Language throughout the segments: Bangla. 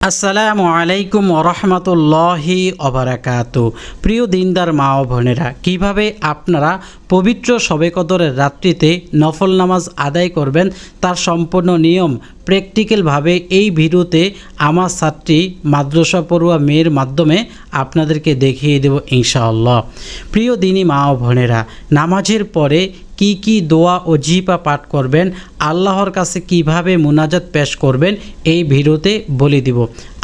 আসসালামু আলাইকুম ওরহমতুল্লাহি ওবারাকাতু। প্রিয় দিনদার মা ও বোনেরা, কীভাবে আপনারা পবিত্র শবে কদরের রাত্রিতে নফল নামাজ আদায় করবেন তার সম্পূর্ণ নিয়ম প্র্যাকটিক্যালভাবে এই ভিডিওতে আমার ছাত্রী মাদ্রাসা পড়ুয়া মেয়ের মাধ্যমে আপনাদেরকে দেখিয়ে দেব ইনশাআল্লাহ। প্রিয় দিনী মা ও বোনেরা, নামাজের পরে কি কি দোয়া ও জিপা পাঠ করবেন, আল্লাহর কাছে কিভাবে মুনাজাত পেশ করবেন এই ভিডিওতে বলে দিব।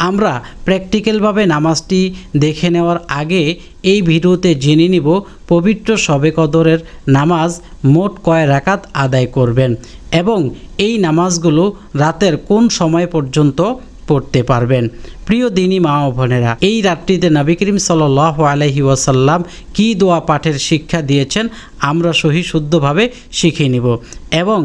আমরা প্র্যাকটিক্যালভাবে নামাজটি দেখে নেওয়ার আগে এই ভিডিওতে জেনে নিব পবিত্র শবে কদরের নামাজ মোট কয় রাকাত আদায় করবেন এবং এই নামাজগুলো রাতের কোন সময় পর্যন্ত পড়তে পারবেন। প্রিয় দিনী মা ও বোনেরা, এই রাত্রিতে নবী করিম সাল্লাল্লাহু আলাইহি ওয়াসাল্লাম কী দোয়া পাঠের শিক্ষা দিয়েছেন আমরা সহি শুদ্ধভাবে শিখে নিব এবং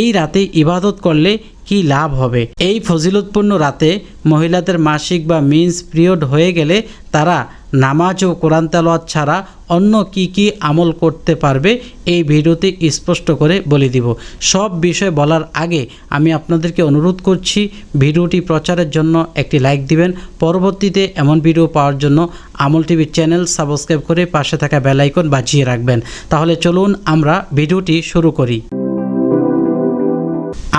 এই রাতে ইবাদত করলে কি লাভ হবে। এই ফজিলতপূর্ণ রাতে মহিলাদের মাসিক বা মিন্স পিরিয়ড হয়ে গেলে তারা নামাজ ও কোরআন তেলাওয়াত ছাড়া অন্য কি কি আমল করতে পারবে এই ভিডিওতে স্পষ্ট করে বলে দিব। সব বিষয় বলার আগে আমি আপনাদেরকে অনুরোধ করছি ভিডিওটি প্রচারের জন্য একটি লাইক দিবেন। পরবর্তীতে এমন ভিডিও পাওয়ার জন্য আমল টিভি চ্যানেল সাবস্ক্রাইব করে পাশে থাকা বেল আইকন বাজিয়ে রাখবেন। তাহলে চলুন আমরা ভিডিওটি শুরু করি।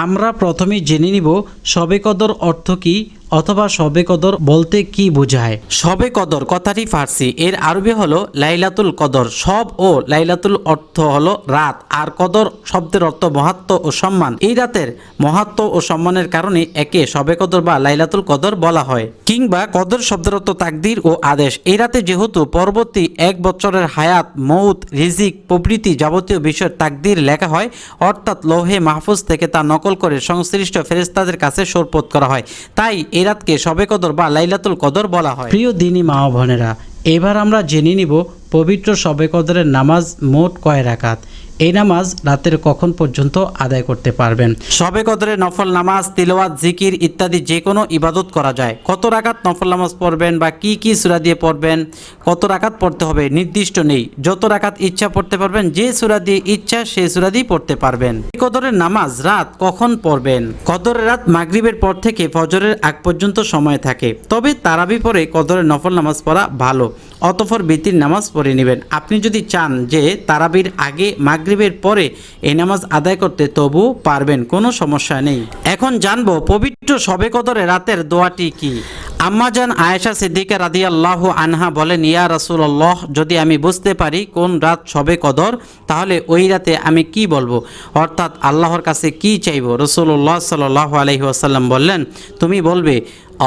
আমরা প্রথমেই জেনে নিব শবে কদর অর্থ কী অথবা শবে কদর বলতে কি বোঝায়। শবে কদর কথাটি ফার্সি, এর আরবি হলো লাইলাতুল কদর। সব ও লাইলাতুল অর্থ হলো রাত, আর কদর শব্দের অর্থ মহাত্ম ও সম্মান। এই রাতের মহাত্ম ও সম্মানের কারণে একে শবে কদর বা লাইলাতুল কদর বলা হয়, কিংবা কদর শব্দের অর্থ তাকদির ও আদেশ। এই রাতে যেহেতু পরবর্তী এক বছরের হায়াত, মৌত, রিজিক প্রভৃতি যাবতীয় বিষয়ের তাকদির লেখা হয়, অর্থাৎ লৌহে মাহফুজ থেকে তা নকল করে সংশ্লিষ্ট ফেরেশতাদের কাছে সোপর্দ করা হয়, তাই এই রাতকে শবে কদর বা লাইলাতুল কদর বলা হয়। প্রিয় দিনী মা ও বোনেরা, এবার আমরা জেনে নিব পবিত্র শবে কদরের নামাজ মোট কয় রাকাত। এই নামাজ রাতের কখন পর্যন্ত আদায় করতে পারবেন। শবে কদরে নফল নামাজ, তিলাওয়াত, জিকির ইত্যাদি যে কোনো ইবাদত করা যায়। কত রাকাত নফল নামাজ পড়বেন বা কি কি সূরা দিয়ে পড়বেন, কত রাকাত পড়তে হবে নির্দিষ্ট নেই। যত রাকাত ইচ্ছা পড়তে পারবেন, যে সূরা দিয়ে ইচ্ছা সেই সূরা দিয়ে পড়তে পারবেন। কদরের নামাজ রাত কখন পড়বেন? কদরের রাত মাগরিবের পর থেকে ফজরের আগ পর্যন্ত সময় থাকে, তবে তারাবি পরে কদরের নফল নামাজ পড়া ভালো, অতঃপর বিতির নামাজ পড়ে নেবেন। আপনি যদি চান যে তারাবির আগে মাগরিবের পরে এই নামাজ আদায় করতে, তবু পারবেন, কোনো সমস্যা নেই। এখন জানবো পবিত্র শবে কদরে রাতের দোয়াটি কি। আম্মাজান আয়েশা সিদ্দিকা রাদিয়াল্লাহু আনহা বলেন, ইয়া রাসূলুল্লাহ, যদি আমি বুঝতে পারি কোন রাত শবে কদর, তাহলে ওই রাতে আমি কি বলবো, অর্থাৎ আল্লাহর কাছে কি চাইবো। রাসূলুল্লাহ সাল্লাল্লাহু আলাইহি ওয়াসাল্লাম বললেন, তুমি বলবে,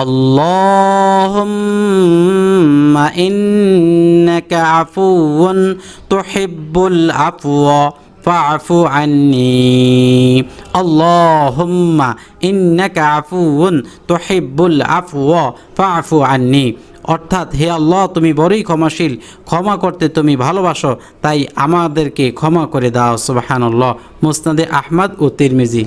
আল্লাহুম্মা ইন্নাকা আফুউন তুহিব্বুল আফওয়া ফাআফু আন্নি, আল্লাহুম্মা ইন্নাকা আফুউন তুহিব্বুল আফওয়া ফাআফু আন্নি, অর্থাৎ হে আল্লাহ, তুমি বড়ই ক্ষমাশীল, ক্ষমা করতে তুমি ভালোবাসো, তাই আমাদেরকে ক্ষমা করে দাও। সুবহানাল্লাহ। মুসনাদে আহমদ ও তিরমিজি।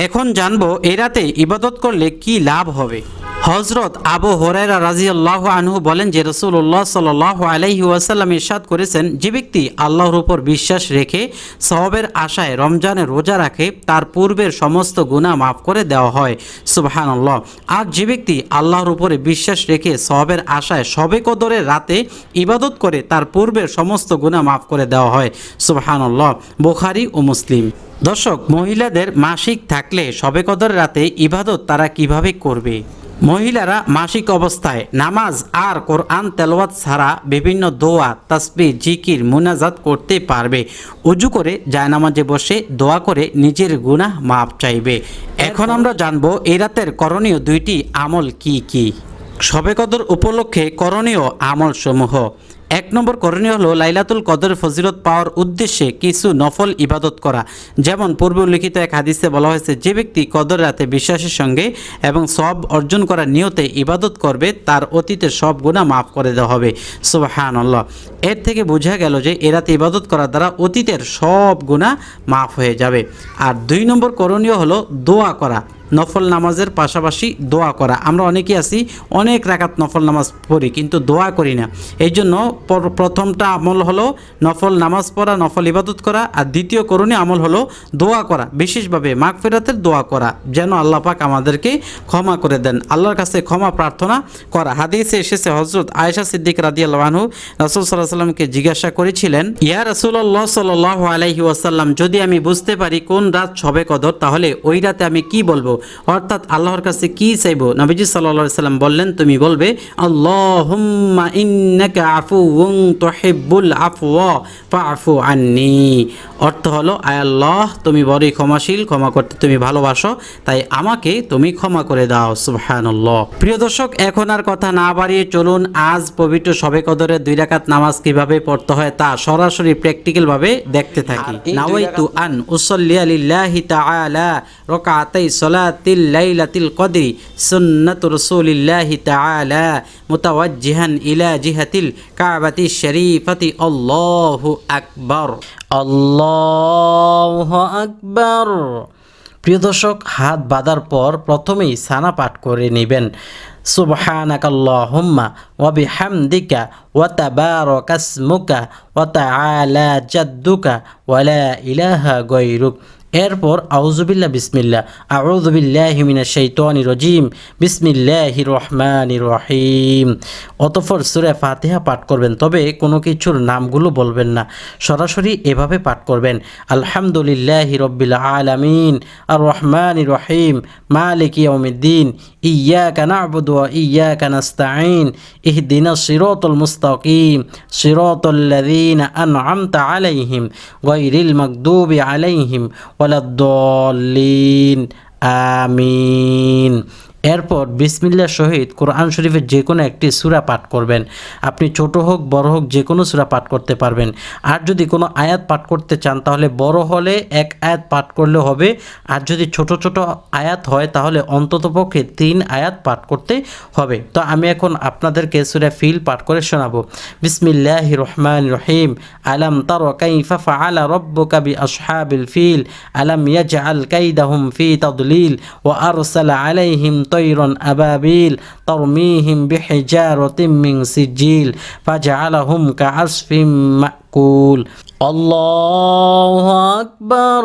এখন জানবো এই রাতে ইবাদত করলে কি লাভ হবে। হযরত আবু হুরায়রা রাদিয়াল্লাহু আনহু বলেন যে রাসূলুল্লাহ সাল্লাল্লাহু আলাইহি ওয়াসাল্লাম ইরশাদ করেছেন, যে ব্যক্তি আল্লাহর উপর বিশ্বাস রেখে সওয়াবের আশায় রমজানের রোজা রাখে, তার পূর্বের সমস্ত গুনাহ মাফ করে দেওয়া হয়। সুবহানাল্লাহ। আর যে ব্যক্তি আল্লাহর উপরে বিশ্বাস রেখে সওয়াবের আশায় শবে কদরের রাতে ইবাদত করে, তার পূর্বের সমস্ত গুনাহ মাফ করে দেওয়া হয়। সুবহানাল্লাহ। বুখারী ও মুসলিম। দর্শক, মহিলাদের মাসিক থাকলে শবে কদরের রাতে ইবাদত তারা কিভাবে করবে। মহিলারা মাসিক অবস্থায় নামাজ আর কোরআন তেলাওয়াত ছাড়া বিভিন্ন দোয়া, তাসবিহ, জিকির, মুনাজাত করতে পারবে। ওযু করে জায়নামাজে বসে দোয়া করে নিজের গুনাহ মাফ চাইবে। এখন আমরা জানবো এই রাতের করণীয় দুইটি আমল কি কি। শবে কদর উপলক্ষে করণীয় আমল সমূহ। 1 নম্বর করণীয় হলো লাইলাতুল কদর ফজিলত পাওয়ার উদ্দেশ্যে কিছু নফল ইবাদত করা। যেমন পূর্বে উল্লিখিত এক হাদিসে বলা হয়েছে, যে ব্যক্তি কদর রাতে বিশ্বাসের সঙ্গে এবং সওয়াব অর্জন করার নিয়তে ইবাদত করবে, তার অতীতের সব গুনাহ মাফ করে দেওয়া হবে। সুবহানাল্লাহ। এর থেকে বোঝা গেল যে এ রাতে ইবাদত করার দ্বারা অতীতের সব গুনাহ মাফ হয়ে যাবে। আর 2 নম্বর করণীয় হলো দোয়া করা। নফল নামাজের পাশাপাশি দোয়া করা। আমরা অনেকেই আছি অনেক রাকাত নফল নামাজ পড়ি কিন্তু দোয়া করি না। এই জন্য প্রথমটা আমল হলো নফল নামাজ পড়া, নফল ইবাদত করা, আর দ্বিতীয় করণীয় আমল হলো দোয়া করা, বিশেষভাবে মাগফিরাতের দোয়া করা, যেন আল্লাহ পাক আমাদেরকে ক্ষমা করে দেন, আল্লাহর কাছে ক্ষমা প্রার্থনা করা। হাদিসে এসেছে হযরত আয়েশা সিদ্দিক রাদিয়াল্লাহু আনহু রাসূল সাল্লাল্লাহু আলাইহি ওয়াসাল্লামকে জিজ্ঞাসা করেছিলেন, ইয়া রাসূলুল্লাহ সাল্লাল্লাহু আলাইহি ওয়াসাল্লাম, যদি আমি বুঝতে পারি কোন রাত শবে কদর তাহলে ওই রাতে আমি কি বলবো, অর্থাৎ আল্লাহর কাছে কি চাইবো? নবীজি সাল্লাল্লাহু আলাইহি ওয়াসাল্লাম বললেন, তুমি বলবে আল্লাহুম্মা ইন্নাকা আফুউন তুহিব্বুল আফওয়া ফাআফু আন্নী। অর্থ হলো, আয় আল্লাহ, তুমি বড়ই ক্ষমাশীল, ক্ষমা করতে তুমি ভালোবাসো, তাই আমাকে তুমি ক্ষমা করে দাও। সুবহানাল্লাহ। প্রিয় দর্শক, এখন আর কথা না বাড়িয়ে চলুন আজ পবিত্র শবে কদরের 2 রাকাত নামাজ কিভাবে পড়তে হয় তা সরাসরি প্র্যাকটিক্যাল ভাবে দেখতে থাকি। নাওয়াইতু আন উসাল্লিয়া লিল্লাহি তাআলা রাকাতাই সালাতিল লাইলাতিল কদরি সুন্নাতু রাসূলিল্লাহি তাআলা মুতাওয়াজ্জিহান ইলা জিহাতিল কাবাতি শরীফাতি। আল্লাহু আকবার, আল্লাহু আকবার। প্রিয় দর্শক, হাত বাঁধার পর প্রথমেই সানা পাঠ করে নেবেন। সুবহানাকাল্লাহুম্মা ওয়া বিহামদিকা ওয়া তাবারাকাসমুকা ওয়া তাআলা জাদ্দুকা ওয়া লা ইলাহা গায়রুক। এরপর আউযুবিল্লাহ বিসমিল্লাহ, আউযু বিল্লাহি মিনাশ শাইতানির রাজিম, বিসমিল্লাহির রহমানির রহিম। অতঃপর সূরা ফাতিহা পাঠ করবেন, তবে কোনো কিছুর নামগুলো বলবেন না, সরাসরি এভাবে পাঠ করবেন। আলহামদুলিল্লাহি রাব্বিল আলামিন, আর রহমানির রহিম, মালিকি ইয়াউমিদ্দিন, ইয়াকা না'বুদু ওয়া ইয়াকা নাস্তাঈন, ইহদিনাস সিরাতাল মুস্তাকিম, সিরাতাল লাযীনা আন'আমতা আলাইহিম, গায়রিল মাগদুবি আলাইহিম ওয়ালাদ-দাল্লিন, আমিন। এরপর বিসমিল্লাহ সহিত কোরআন শরীফের যে কোনো একটি সূরা পাঠ করবেন। আপনি ছোট হোক বড় হোক যে কোনো সূরা পাঠ করতে পারবেন। আর যদি কোনো আয়াত পাঠ করতে চান তাহলে বড় হলে 1 আয়াত পাঠ করলে হবে, আর যদি ছোট ছোট আয়াত হয় তাহলে অন্ততপক্ষে 3 আয়াত পাঠ করতে হবে। তো আমি এখন আপনাদেরকে সূরা ফিল পাঠ করে শোনাবো। বিসমিল্লাহির রহমানির রহিম। আলাম তারা কাইফা ফাআলা রাব্বুকা বিআসহাবিল ফিল আলাম ইয়াজআল কাইদাহুম ফি তাদলিল ওয়া আরসালা আলাইহিম তৈরন আবাবিল তরমিহিম বিহিজারাতিম মিন সিজিল ফাজআলাহুম কাআসফিম মাকুল। আল্লাহু আকবার।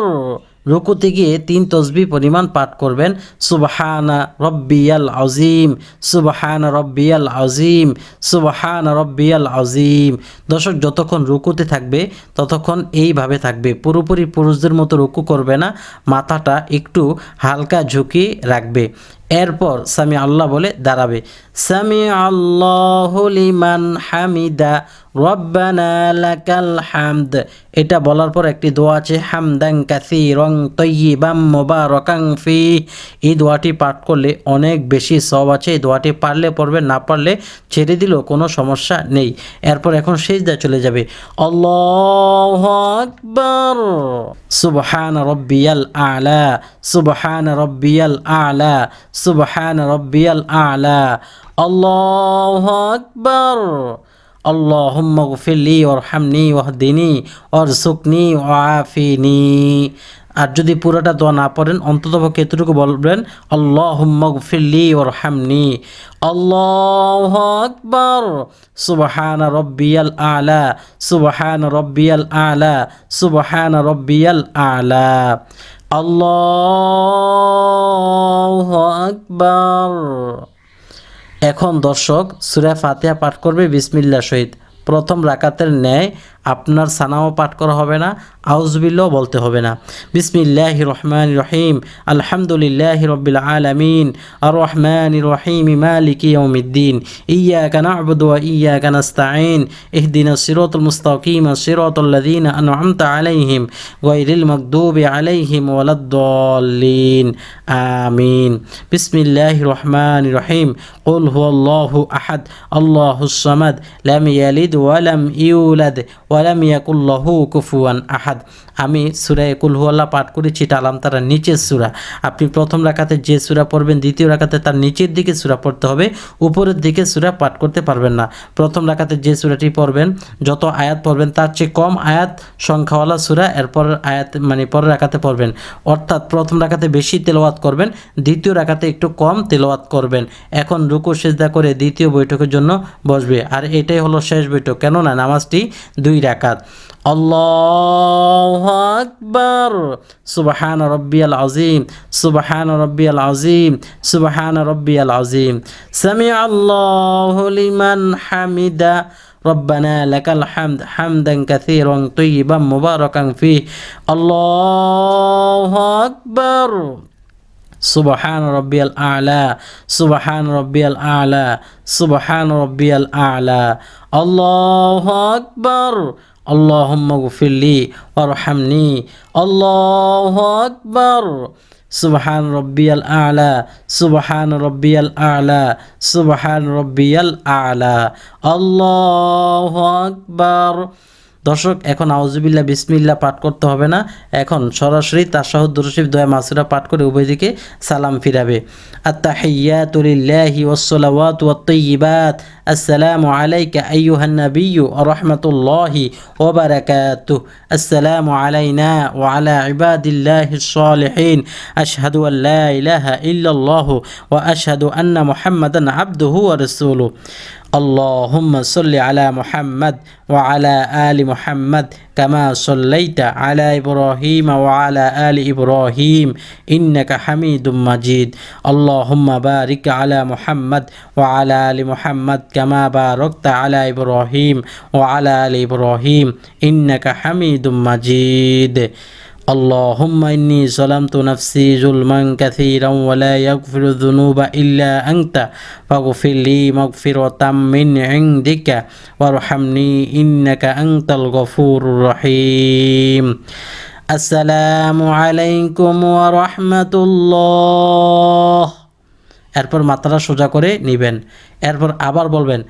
রুকুতে গিয়ে 3 তসবিহ পরিমাণ পাঠ করবেন। সুবহানা রব্বিয়াল আযীম, সুবহানা রব্বিয়াল আযীম, সুবহানা রব্বিয়াল আযীম। দর্শক, যতক্ষণ রুকুতে থাকবে ততক্ষণ এইভাবে থাকবে, পুরোপুরি পুরুষদের মতো রুকু করবে না, মাথাটা একটু হালকা ঝুঁকিয়ে রাখবে। এরপর সামি আল্লাহ বলে দাঁড়াবে। সামি আল্লাহু লিমান হামিদা রব্বানা লাকাল হামদ। এটা বলার পর একটি দোয়া আছে, হামদান কাসীরান তাইয়িবাম মুবারাকান ফি। এই দোয়াটি পাঠ করলে অনেক বেশি সওয়াব আছে। এই দোয়াটি পারলে পড়বে, না পারলে ছেড়ে দিলেও কোনো সমস্যা নেই। এরপর এখন সিজদায় চলে যাবে। আল্লাহু আকবার। সুবহান রাব্বিয়াল আ'লা, সুবহান রাব্বিয়াল আ'লা, সুবহান রাব্বিয়াল আ'লা। আল্লাহু আকবার। আল্লাহুম্মা গফিরলি ওয়ারহামনি ওয়াহদিনি ওয়ারযুকনি ওয়াআফিনি। আর যদি পুরোটা দোয়া না পড়েন অন্ততপক্ষে এতটুকু বলবেন, আল্লাহুম্মা গফিরলি ওয়ারহামনি। আল্লাহু আকবার। সুবহানা রাব্বিয়াল আ'লা, সুবহানা রাব্বিয়াল আ'লা, সুবহানা রাব্বিয়াল আ'লা। আল্লাহু আকবার। এখন দর্শক সূরা ফাতিহা পাঠ করবে বিসমিল্লাহ সহিত। প্রথম রাকাতের ন্যায় আপনার সানাও পাঠ করা হবে না, আউযুবিল্লাহ বলতে হবে না। বিসমিল্লাহির রহমানির রহিম। আলহামদুলিল্লাহি রাব্বিল আলামিন আর রহমানির রহিম মালিকি ইয়াউমিদ্দিন ইয়াকা না'বুদু ওয়া ইয়াকা নাস্তাঈন ইহদিনাস সিরাতাল মুস্তাকিম সিরাতাল লাযীনা আন'আমতা আলাইহিম গায়রিল মাগদুবি আলাইহিম ওয়ালাদ-দাল্লিন, আমিন। বিসমিল্লাহির রহমানির রহিম। কুল হুয়াল্লাহু আহাদ আল্লাহুস সামাদ লাম ইয়ালিদ ওয়া লাম ইউলাদ ওয়া ওয়ালাম ইয়াকুল্লাহু কুফুয়ান আহাদ। আমি সূরা কুল হুয়াল্লাহ পাঠ করেছি, এটা আলাম তারা নিচের সূরা। আপনি প্রথম রাকাতে যে সূরা পড়বেন, দ্বিতীয় রাকাতে তার নিচের দিকে সূরা পড়তে হবে, উপরের দিকে সূরা পাঠ করতে পারবেন না। প্রথম রাকাতে যে সূরাটি পড়বেন, যত আয়াত পড়বেন তার চেয়ে কম আয়াত সংখ্যাওয়ালা সূরা এরপর আয়াত পরের রাকাতে পড়বেন। অর্থাৎ প্রথম রাকাতে বেশি তেলাওয়াত করবেন, দ্বিতীয় রাকাতে একটু কম তেলাওয়াত করবেন। এখন রুকু সিজদা করে দ্বিতীয় বৈঠকের জন্য বসবে, আর এটাই হলো শেষ বৈঠক, কেননা নামাজটি 2 রাকাত। আল্লাহু আকবার, সুবহান রাব্বিয়াল আযীম, সুবহান রাব্বিয়াল আযীম, সুবহান রাব্বিয়াল আযীম, সামিআ আল্লাহু লিমান হামিদা, রব্বানা লাকাল হামদ হামদান কাসীরান তাইয়িবান মুবারাকান ফীহ, আল্লাহু আকবার, সুবহান রাব্বিয়াল আ'লা, সুবহান রাব্বিয়াল আ'লা, সুবহান রাব্বিয়াল আ'লা, আল্লাহু আকবার, আল্লাহুম্মা গফিরলি ওয়ারহামনি, আল্লাহু আকবার, সুবহান রাব্বিয়াল আ'লা, সুবহান রাব্বিয়াল আ'লা, সুবহান রাব্বিয়াল আ'লা, আল্লাহু আকবার। দর্শক, এখন আউযুবিল্লাহ বিসমিল্লাহ পাঠ করতে হবে না, এখন সরাসরি তাশাহুদ দুরূদ শরীফ দোয়া মাসুরা পাঠ করে উভয় দিকে সালাম ফিরাবে। আত-তাহিয়াতু লিল্লাহি ওয়াস-সালাওয়াতু ওয়াত-তাইয়্যিবাত, আসসালামু আলাইকা আইয়ুহান নাবিয়্যু ওয়া রাহমাতুল্লাহি ওয়া বারাকাতুহু, আসসালামু আলাইনা ওয়া আলা ইবাদিল্লাহিস সালিহিন, আশহাদু আল লা ইলাহা ইল্লাল্লাহু ওয়া আশহাদু আন্না মুহাম্মাদান আবদুহু ওয়া রাসূলুহু, আল্লাহুম্মা সাল্লি আলা মুহাম্মাদ ওয়া আলা আলি মুহাম্মাদ কামা সাল্লাইতা আলা ইব্রাহিম ওয়া আলা আলি ইব্রাহিম ইন্নাকা হামিদুম মাজিদ, আল্লাহুম্মা বারিক আলা মুহাম্মাদ ওয়া আলা আলি মুহাম্মাদ কামা বারাকতা আলা ইব্রাহিম ওয়া আলা আলি ইব্রাহিম ইন্নাকা হামিদুম মাজিদ। আল্লাহুম্মা ইন্নী যালামতু নাফসি যুলমান কাসীরান ওয়া লা ইয়াগফিরু যুনুবা ইল্লা আনতা ফাগফিরলি মাগফিরাতাম মিন ইনদিকা ওয়ারহামনি ইন্নাকা আনতাল গফুরুর রহিম। আসসালামু আলাইকুম ওয়া রাহমাতুল্লাহ। এরপর মাথাটা সোজা করে নেবেন, এরপর আবার বলবেন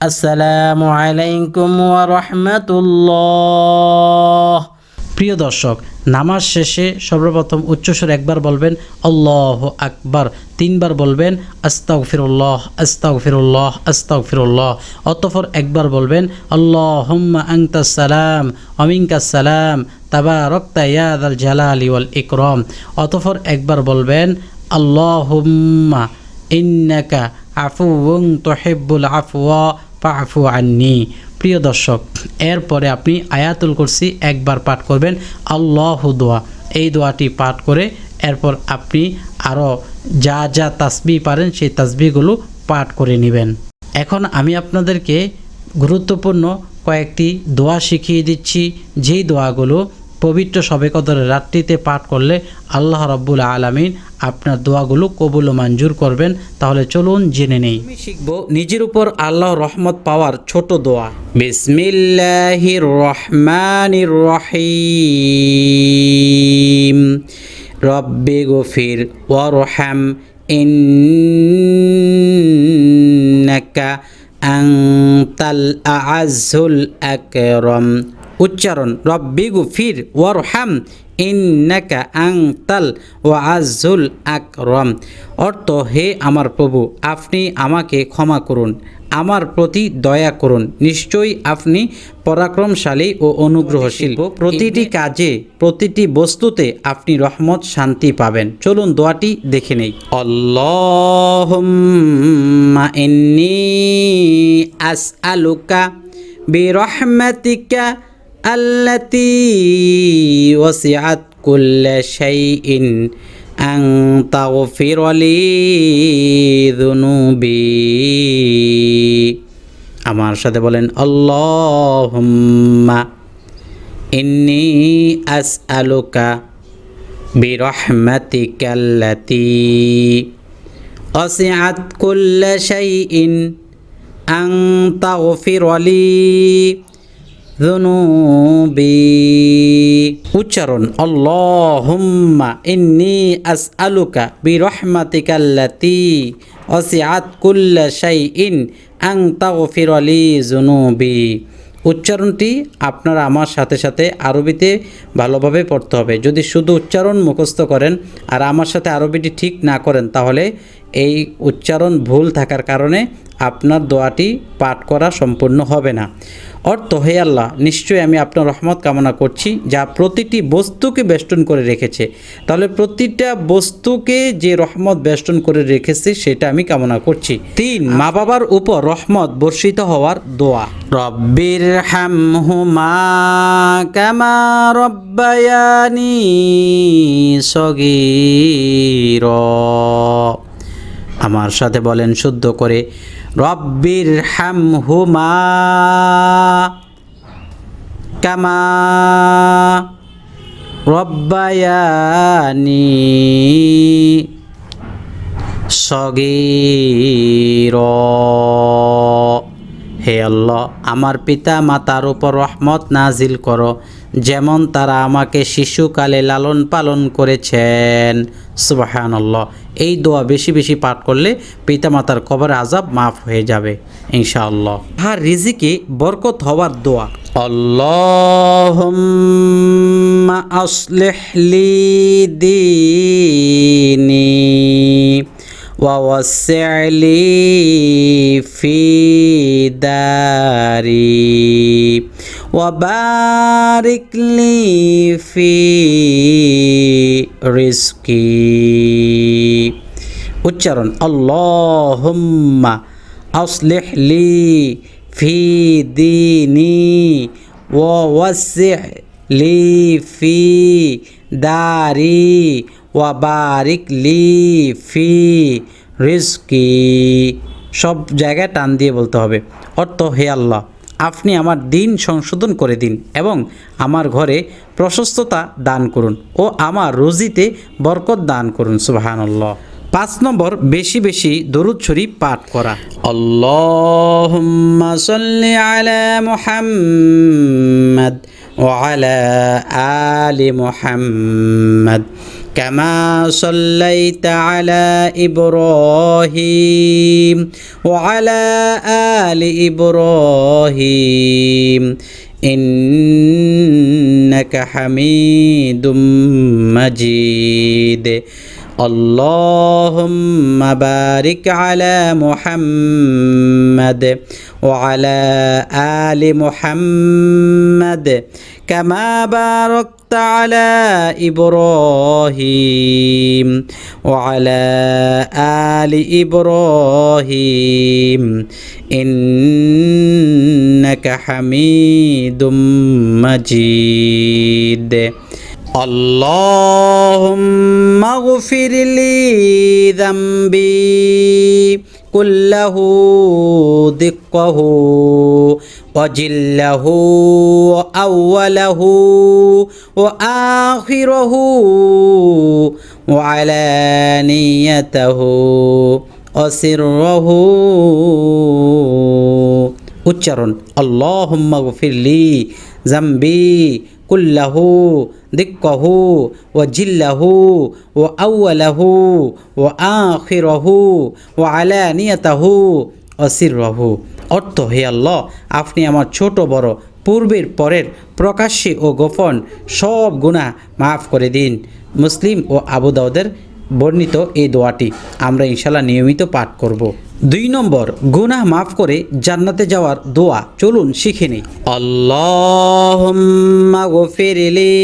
আসসালামু আলাইকুম ওয়া রাহমাতুল্লাহ। প্রিয় দর্শক, নামাজ শেষে সর্বপ্রথম উচ্চস্বরে একবার বলবেন আল্লাহু আকবার, 3 বার বলবেন আস্তাগফিরুল্লাহ আস্তাগফিরুল্লাহ আস্তাগফিরুল্লাহ, অতঃপর একবার বলবেন আল্লাহুম্মা আনতাস সালাম ওয়া মিনকাস সালাম তাবারাকতা ইয়া যাল জালালি ওয়াল ইকরাম, অতঃপর একবার বলবেন আল্লাহুম্মা ইন্নাকা আফুউন তুহিব্বুল আফওয়া ফাআফু আন্নি। প্রিয় দর্শক, এরপরে আপনি আয়াতুল কুরসি একবার পাঠ করবেন, আল্লাহু দোয়া, এই দোয়াটি পাঠ করে এরপর আপনি আরও যা যা তাসবিহ পারেন সেই তাসবিহগুলো পাঠ করে নেবেন। এখন আমি আপনাদেরকে গুরুত্বপূর্ণ কয়েকটি দোয়া শিখিয়ে দিচ্ছি, যেই দোয়াগুলো পবিত্র শবে কদরের রাত্রিতে পাঠ করলে আল্লাহ রাব্বুল আলামিন আপনার দোয়াগুলো কবুল ও মঞ্জুর করবেন। তাহলে চলুন জেনে নেই। আমি শিখব নিজের উপর আল্লাহর রহমত পাওয়ার ছোট দোয়া। বিসমিল্লাহির রহমানির রহিম, রব্বি গফির ওয়ারহাম ইন্নাকা আনতাল আ'আজ্জুল আকরাম। উচ্চারণ রব্বি গফির ওয়ারহাম ইন্নাকা আনতাল ওয়াজ্জুল আকরাম। অর্থ, হে আমার প্রভু, আপনি আমাকে ক্ষমা করুন, আমার প্রতি দয়া করুন, নিশ্চয়ই আপনি পরাক্রমশালী ও অনুগ্রহশীল। প্রতিটি কাজে, প্রতিটি বস্তুতে আপনি রহমত শান্তি পাবেন। চলুন দোয়াটি দেখে নেই। আল্লাহুম্মা ইন্নী আসআলুকা বিরহমাতিকা আল্লাতী ওয়াসিআত কুল্লা শাইইন আন তাগফির লি যুনুবি। আমার সাথে বলেন আল্লাহুম্মা ইন্নী আসআলুকা বিরহমাতিকা আল্লাতী ওয়াসিআত কুল্লা শাইইন আন তাগফির লি যুনুবি। উচ্চারণ আল্লাহুম্মা ইন্নী আসআলুকা বিরহমাতিকা আল্লাতী ওয়াসিআত কুল্লা শাইইন আন তাগফির লি যুনুবি। উচ্চারণটি আপনারা আমার সাথে সাথে আরবিতে ভালোভাবে পড়তে হবে। যদি শুধু উচ্চারণ মুখস্থ করেন আর আমার সাথে আরবিটি ঠিক না করেন, তাহলে এই উচ্চারণ ভুল থাকার কারণে আপনার দোয়াটি পাঠ করা সম্পূর্ণ হবে না। অর্থ, হে আল্লাহ, নিশ্চয়ই আমি আপনার রহমত কামনা করছি যা প্রতিটি বস্তুকে বেষ্টন করে রেখেছে। তাহলে প্রতিটা বস্তুকে যে রহমত বেষ্টন করে রেখেছে সেটা আমি কামনা করছি। 3, মা বাবার উপর রহমত বর্ষিত হওয়ার দোয়া। রব্বির হামহুমা কামা রব্বায়ানি সগীরা। আমার সাথে বলেন শুদ্ধ করে, রব্বির হামহুমা কামা রব্বায়ানি সগীরা। হে আল্লাহ, আমার পিতা মাতার উপর রহমত নাজিল করো, যেমন তারা আমাকে শিশুকালে লালন পালন করেছেন। সুবহানাল্লাহ। এই দোয়া বেশি বেশি পাঠ করলে পিতা মাতার কবর আযাব মাফ হয়ে যাবে ইনশাআল্লাহ। আর রিজিকে বরকত হওয়ার দোয়া। আল্লাহুম্মা আসলিহ লি দীনি ووسع لي في داري وبارك لي في رزقي। উচ্চারণ, আল্লাহুম্মা আসলিহ লি ফি দীনি ওয়াসি'হ লি ফি দারি ওয়া বারিক লি ফি রিজকি। সব জায়গায় টান দিয়ে বলতে হবে। অর্থ, হে আল্লাহ, আপনি আমার দিন সংশোধন করে দিন এবং আমার ঘরে প্রশস্ততা দান করুন ও আমার রুজিতে বরকত দান করুন। সুবহানাল্লাহ। 5 নম্বর, বেশি বেশি দরুদ শরীফ পাঠ করা। আল্লাহুম্মা সাল্লি আলা মুহাম্মাদ ওয়া আলা আলি মুহাম্মাদ কামা সাল্লাইতা আলা ইব্রাহিম ওয়া আলা আলি ইব্রাহিম ইন্নাকা হামিদুম মাজিদ। আল্লাহুম্মা বারিক আলা মুহাম্মাদ ওয়া আলা আলি মুহাম্মাদ কামা বারাকতা আলা ইব্রাহিম ওয়া আলা আলি ইব্রাহিম ইন্নাকা হামিদুম মাজিদ। আল্লাহুম্মা গফির লি যামবি কুল্লাহু দিক্কাহু ওয়া জিল্লাহু ওয়া আউওয়ালাহু ওয়া আখিরাহু ওয়া আলানিয়াতাহু ওয়া সিররাহু। উচ্চারণ, আল্লাহুম্মা গফির লি যামবি কুল্লাহু দিক্কাহু ওয়া জিল্লাহু ওয়া আউওয়ালাহু ওয়া আখিরাহু ওয়া আলানিয়াতাহু ওয়া সিররাহু। অর্থ, হে আল্লাহ, আপনি আমার ছোট বড় পূর্বের পরের প্রকাশ্যে ও গোপন সব গুনাহ মাফ করে দিন। মুসলিম ও আবু দাউদের বর্ণিত এই দোয়াটি আমরা ইনশাআল্লাহ নিয়মিত পাঠ করব। 2 নম্বর, গুনাহ মাফ করে জান্নাতে যাওয়ার দোয়া। চলুন শিখে নেই। আল্লাহুম্মা গফিরলি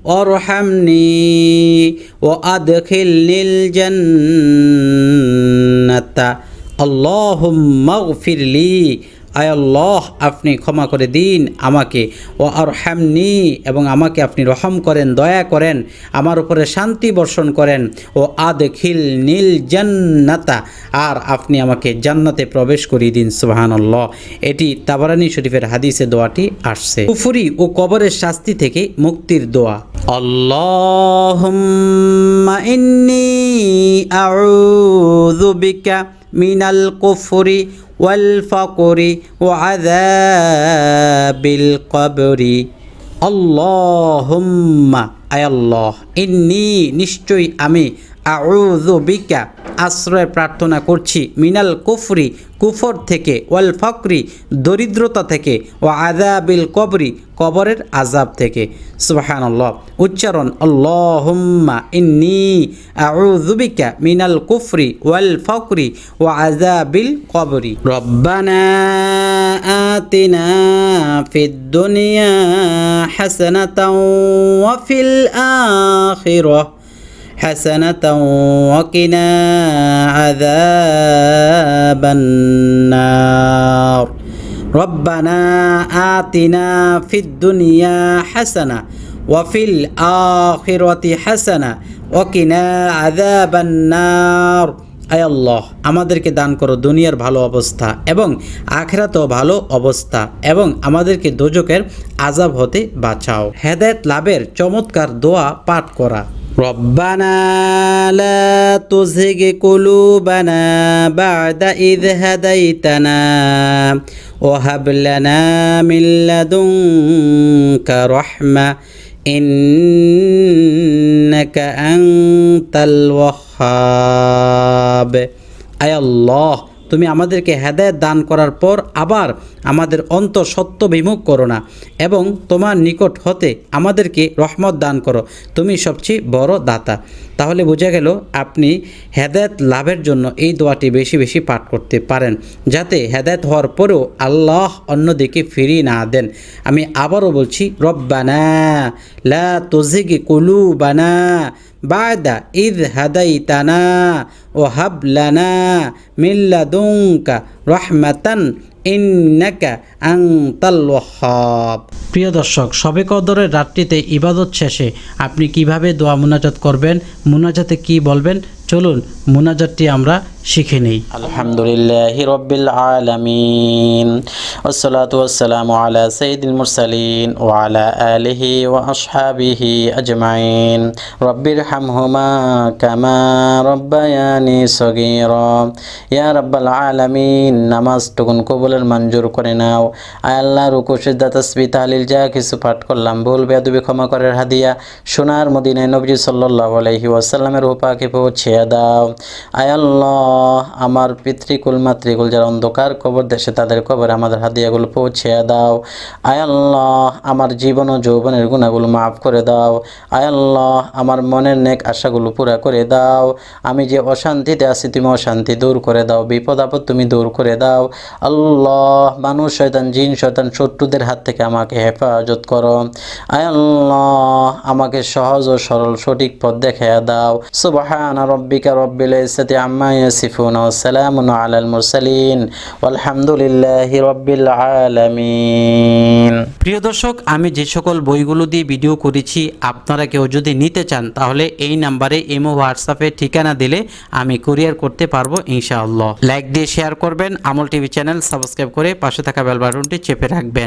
ওয়ারহামনি ওয়া আদখিলনিল জান্নাতা। আল্লাহুম্মা গফিরলি, আয় আল্লাহ, আপনি ক্ষমা করে দিন আমাকে, ও আরহামনি, এবং আমাকে আপনি রহম করেন, দয়া করেন, আমার উপরে শান্তি বর্ষণ করেন, ও আদখিলনিল জান্নাতা, আর আপনি আমাকে জান্নাতে প্রবেশ করিয়ে দিন। সুবহানাল্লাহ। এটি তাবারানী শরীফের হাদিসে দোয়াটি আসছে। কুফরি ও কবরের শাস্তি থেকে মুক্তির দোয়া। আল্লাহুম্মা ইন্নী আউযু বিকা মিনাল কুফরি ওয়াল ফাকরি ওয়া আযাবিল কবরি। আল্লাহুম্মা, আয় আল্লাহ, ইন্নী, নিশ্চয়ই আমি, আউযু বিকা আশ্রয় প্রার্থনা করছি মিনাল কুফরি কুফর থেকে ওয়াল ফকরি দরিদ্রতা থেকে ও আযাবিল কবরি কবরের আযাব থেকে। সুবহানাল্লাহ। উচ্চারণ আল্লাহুম্মা ইন্নী আউযু বিকা মিনাল কুফরি ওয়াল ফকরি ও আযাবিল কবরি। রব্বানা আতিনা ফিদ দুনিয়া হাসানাতাও ওয়া ফিল আখিরাহ حسنة وقنا عذاب النار ربنا آتنا في الدنيا حسنة وفي الآخرة حسنة وقنا عذاب النار। আয় আল্লাহ, আমাদেরকে দান করো দুনিয়ার ভালো অবস্থা এবং আখিরাতেও ভালো অবস্থা এবং আমাদেরকে দোজকের আযাব হতে বাঁচাও। হেদায়েত লাভের চমৎকার দোয়া পাঠ করা। ربنا لا تزغ قلوبنا بعد إذ هديتنا وهب لنا من لدنك رحمة إنك أنت الوهاب। আয় আল্লাহ, তুমি আমাদেরকে হেদায়েত দান করার পর আবার আমাদের অন্তর সত্য বিমুখ করো না এবং তোমার নিকট হতে আমাদেরকে রহমত দান করো, তুমি সবচেয়ে বড় দাতা। তাহলে বোঝা গেল আপনি হেদায়েত লাভের জন্য এই দোয়াটি বেশি বেশি পাঠ করতে পারেন, যাতে হেদায়েত হওয়ার পরেও আল্লাহ অন্যদিকে ফিরিয়ে না দেন। আমি আবারও বলছি, রব্বানা লা তুজিগ কুলুবানা বাদা ইদ হাদাইতানা ও হাব লানা মিন লাদুনকা রাহমাতান ইন্নাকা আনতাল ওয়াহ্হাব। প্রিয় দর্শক, শবে কদরের রাত্রিতে ইবাদত শেষে আপনি কিভাবে দোয়া মুনাজাত করবেন, মুনাজাতে কি বলবেন, চলুন মুনাজাতটি আমরা শিখে নেই। আলহামদুলিল্লাহি রাব্বিল আলামিন ওয়াসসালাতু ওয়াসসালামু আলা সাইয়্যিদিল মুরসালিন ওয়া আলা আলিহি ওয়া আসহাবিহি আজমাইন। রব্বিরহামহুমা কামা রব্বায়ানি সগীরা। ইয়া রাব্বাল আলামিন, নামাজটুকুন কবুলের মঞ্জুর করে নাও। আয় আল্লাহ, রুকু সিজদা তাসবিহ তাহলিল যা কিছু পাঠ করলাম ভুল বেয়াদবি ক্ষমা করার হাদিয়া সোনার মদিনায় নবী সাল্লাল্লাহু আলাইহি ওয়াসাল্লামের রূপাকে পৌঁছে দাও। আয় আল্লাহ, আমার পিতৃকুল মাতৃকুল যারা অন্ধকার কবর দেশে তাদের কবরে আমাদের হাদিয়াগুলো পৌঁছে দাও। আয় আল্লাহ, আমার জীবন ও যৌবনের গুনাহগুলো মাফ করে দাও। আয় আল্লাহ, আমার মনের নেক আশাগুলো পুরা করে দাও। আমি যে অশান্তিতে আছি তুমি অশান্তি দূর করে দাও, বিপদ আপদ তুমি দূর করে দাও। আল্লাহ, মানুষ শয়তান জিন শয়তান শত্রুদের হাত থেকে আমাকে হেফাজত করো। আয় আল্লাহ, আমাকে সহজ ও সরল সঠিক পথ দেখাইয়া দাও। সুবহানা রাব্বিকা রাব্বিল ইজ্জাতি আম্মা ইয়াসিফুন ওয়া সালামুন আলাল মুরসালিন ওয়ালহামদুলিল্লাহি রাব্বিল আলামিন। প্রিয় দর্শক, আমি যে সকল বইগুলো দিয়ে ভিডিও করেছি আপনারা কেউ যদি নিতে চান তাহলে এই নাম্বারে ইমো হোয়াটসঅ্যাপে ঠিকানা দিলে আমি কুরিয়ার করতে পারবো ইনশাআল্লাহ। লাইক দিয়ে শেয়ার করবেন, আমল টিভি চ্যানেল সাবস্ক্রাইব করে পাশে থাকা বেল বাটনটি চেপে রাখবেন।